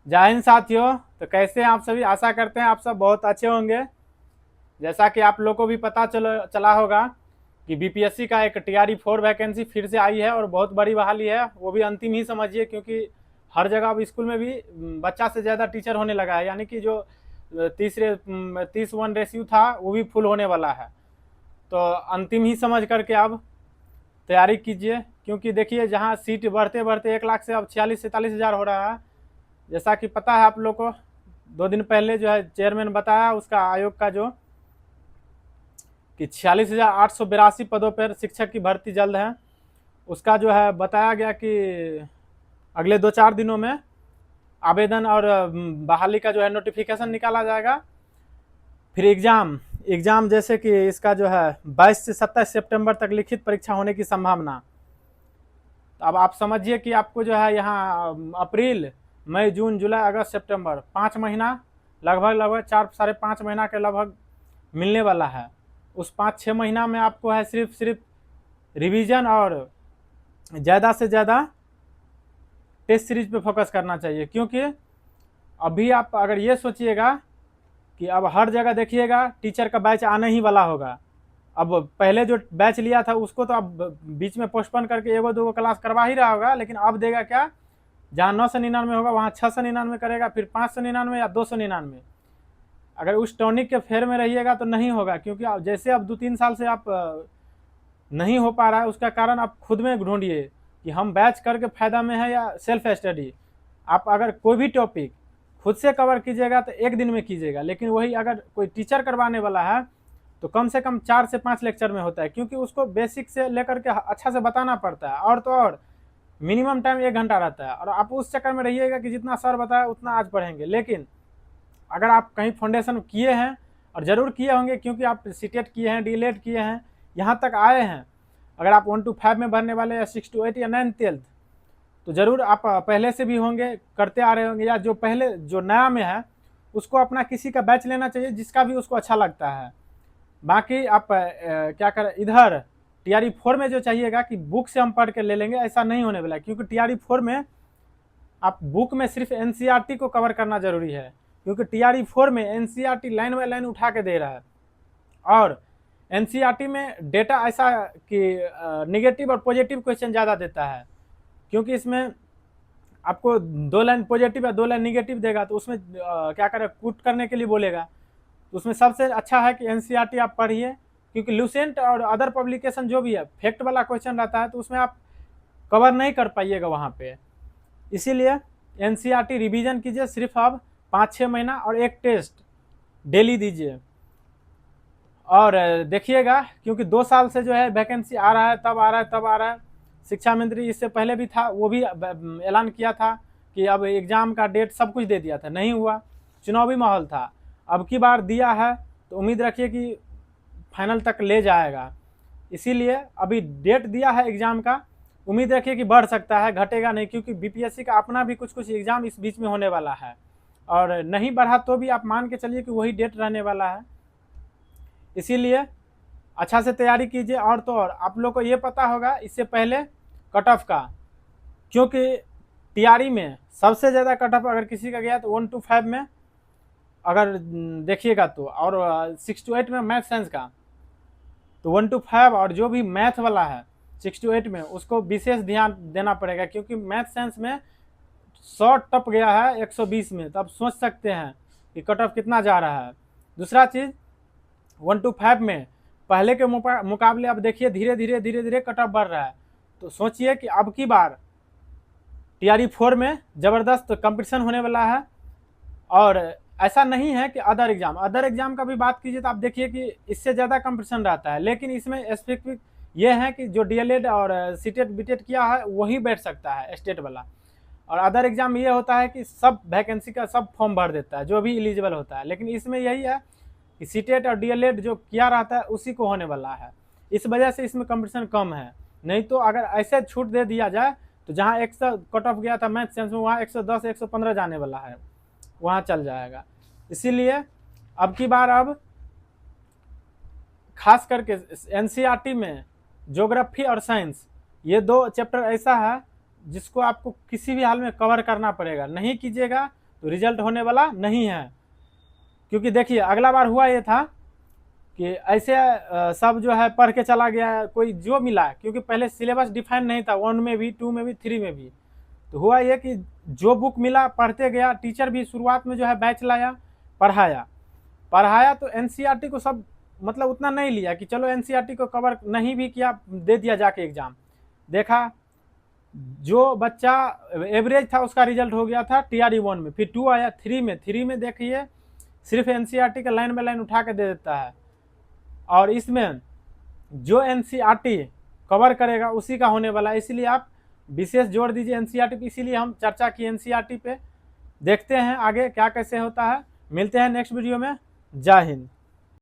जय हिंद साथियों। तो कैसे हैं आप सभी? आशा करते हैं आप सब बहुत अच्छे होंगे। जैसा कि आप लोगों को भी पता चला होगा कि बीपीएससी का एक TRE 4 वैकेंसी फिर से आई है और बहुत बड़ी बहाली है। वो भी अंतिम ही समझिए, क्योंकि हर जगह अब स्कूल में भी बच्चा से ज़्यादा टीचर होने लगा है, यानी कि जो 30:1 था वो भी फुल होने वाला है। तो अंतिम ही समझ करके अब तैयारी कीजिए, क्योंकि देखिए जहाँ सीट बढ़ते बढ़ते 1 लाख से अब 46-47 हज़ार हो रहा है। जैसा कि पता है आप लोग को, 2 दिन पहले जो है चेयरमैन बताया उसका आयोग का जो कि 46,882 पदों पर शिक्षक की भर्ती जल्द है। उसका जो है बताया गया कि अगले 2-4 दिनों में आवेदन और बहाली का जो है नोटिफिकेशन निकाला जाएगा। फिर एग्ज़ाम जैसे कि इसका जो है 22 से 27 सितंबर तक लिखित परीक्षा होने की संभावना। तो अब आप समझिए कि आपको जो है यहाँ अप्रैल, मई, जून, जुलाई, अगस्त, सितंबर 5 महीना, लगभग 4-5.5 महीना के लगभग मिलने वाला है। उस 5-6 महीना में आपको है सिर्फ रिवीजन और ज़्यादा से ज़्यादा टेस्ट सीरीज पे फोकस करना चाहिए। क्योंकि अभी आप अगर ये सोचिएगा कि अब हर जगह देखिएगा टीचर का बैच आने ही वाला होगा। अब पहले जो बैच लिया था उसको तो अब बीच में पोस्टपोन करके 1-2 क्लास करवा ही रहा होगा, लेकिन अब देगा क्या, जहाँ 999 होगा वहाँ 699 करेगा, फिर 599 या 299। अगर उस टॉनिक के फेर में रहिएगा तो नहीं होगा, क्योंकि जैसे अब 2-3 साल से आप नहीं हो पा रहा है, उसका कारण आप खुद में ढूंढिए कि हम बैच करके फायदा में है या सेल्फ स्टडी। आप अगर कोई भी टॉपिक खुद से कवर कीजिएगा तो 1 दिन में कीजिएगा, लेकिन वही अगर कोई टीचर करवाने वाला है तो कम से कम 4 से 5 लेक्चर में होता है, क्योंकि उसको बेसिक से लेकर के अच्छा से बताना पड़ता है। और तो और मिनिमम टाइम 1 घंटा रहता है, और आप उस चक्कर में रहिएगा कि जितना सर बताया उतना आज पढ़ेंगे। लेकिन अगर आप कहीं फाउंडेशन किए हैं, और ज़रूर किए होंगे क्योंकि आप सीटेट किए हैं, डीएलएड किए हैं, यहाँ तक आए हैं, अगर आप 1 to 5 में भरने वाले या 6 to 8 या 9th-12th, तो ज़रूर आप पहले से भी होंगे, करते आ रहे होंगे, या जो पहले जो नया में है उसको अपना किसी का बैच लेना चाहिए जिसका भी उसको अच्छा लगता है। बाकी आप क्या करें, इधर TRE 4 में जो चाहिएगा कि बुक से हम पढ़ के ले लेंगे, ऐसा नहीं होने वाला है। क्योंकि TRE 4 में आप बुक में सिर्फ NCERT को कवर करना जरूरी है, क्योंकि TRE 4 में NCERT लाइन बाय लाइन उठा के दे रहा है। और NCERT में डेटा ऐसा कि निगेटिव और पॉजिटिव क्वेश्चन ज़्यादा देता है, क्योंकि इसमें आपको 2 लाइन पॉजिटिव या 2 लाइन निगेटिव देगा, तो उसमें क्या करें, कूट करने के लिए बोलेगा। तो उसमें सबसे अच्छा है कि NCERT आप पढ़िए, क्योंकि लूसेंट और अदर पब्लिकेशन जो भी है फैक्ट वाला क्वेश्चन रहता है, तो उसमें आप कवर नहीं कर पाइएगा वहाँ पे। इसीलिए NCERT रिवीजन कीजिए सिर्फ अब 5-6 महीना, और एक टेस्ट डेली दीजिए। और देखिएगा, क्योंकि 2 साल से जो है वैकेंसी आ रहा है, तब आ रहा है, तब आ रहा है। शिक्षा मंत्री इससे पहले भी था, वो भी ऐलान किया था कि अब एग्ज़ाम का डेट सब कुछ दे दिया था, नहीं हुआ, चुनावी माहौल था। अब की बार दिया है तो उम्मीद रखिए कि फाइनल तक ले जाएगा। इसीलिए अभी डेट दिया है एग्ज़ाम का, उम्मीद रखिए कि बढ़ सकता है, घटेगा नहीं, क्योंकि बीपीएससी का अपना भी कुछ एग्ज़ाम इस बीच में होने वाला है। और नहीं बढ़ा तो भी आप मान के चलिए कि वही डेट रहने वाला है। इसीलिए अच्छा से तैयारी कीजिए। और तो और आप लोग को ये पता होगा इससे पहले कट ऑफ का, क्योंकि TRE में सबसे ज़्यादा कट ऑफ अगर किसी का गया तो 1 to 5 में अगर देखिएगा तो, और 6 to 8 में मैथ साइंस का, तो 1 to 5 और जो भी मैथ वाला है 6 to 8 में, उसको विशेष ध्यान देना पड़ेगा, क्योंकि मैथ साइंस में 100 टप गया है 120 में। तो आप सोच सकते हैं कि कट ऑफ कितना जा रहा है। दूसरा चीज़, 1 to 5 में पहले के मुकाबले अब देखिए धीरे धीरे कट ऑफ बढ़ रहा है। तो सोचिए कि अब की बार TRE 4 में ज़बरदस्त कंपटीशन होने वाला है। और ऐसा नहीं है कि अदर एग्जाम का भी बात कीजिए तो आप देखिए कि इससे ज़्यादा कंपटीशन रहता है, लेकिन इसमें स्पेसिफिक ये है कि जो डीएलएड और सीटेट बीटेट किया है वही बैठ सकता है स्टेट वाला। और अदर एग्जाम ये होता है कि सब वैकेंसी का सब फॉर्म भर देता है जो भी एलिजिबल होता है, लेकिन इसमें यही है कि सीटेट और डीएलएड जो किया रहता है उसी को होने वाला है। इस वजह से इसमें कंपटीशन कम है। नहीं तो अगर ऐसे छूट दे दिया जाए तो जहाँ 100 कट ऑफ गया था मैथ साइंस में, वहाँ 110 115 जाने वाला है, वहाँ चल जाएगा। इसीलिए अब की बार अब खास करके NCERT में ज्योग्राफी और साइंस, ये 2 चैप्टर ऐसा है जिसको आपको किसी भी हाल में कवर करना पड़ेगा। नहीं कीजिएगा तो रिजल्ट होने वाला नहीं है। क्योंकि देखिए अगला बार हुआ ये था कि ऐसे सब जो है पढ़ के चला गया, कोई जो मिला, क्योंकि पहले सिलेबस डिफाइन नहीं था, 1 में भी, 2 में भी, 3 में भी। तो हुआ ये कि जो बुक मिला पढ़ते गया, टीचर भी शुरुआत में जो है बैच लाया, पढ़ाया तो एनसीईआरटी को सब मतलब उतना नहीं लिया कि चलो एनसीईआरटी को कवर नहीं भी किया, दे दिया जाके एग्जाम। देखा जो बच्चा एवरेज था उसका रिजल्ट हो गया था टीआरई 1 में, फिर 2 आया, 3 में देखिए सिर्फ एनसीईआरटी का लाइन बाय लाइन उठा के दे देता है। और इसमें जो एनसीईआरटी कवर करेगा उसी का होने वाला है, इसीलिए आप विशेष जोर दीजिए एनसीईआरटी पे। इसीलिए हम चर्चा की एनसीईआरटी पे। देखते हैं आगे क्या कैसे होता है। मिलते हैं नेक्स्ट वीडियो में। जय हिंद।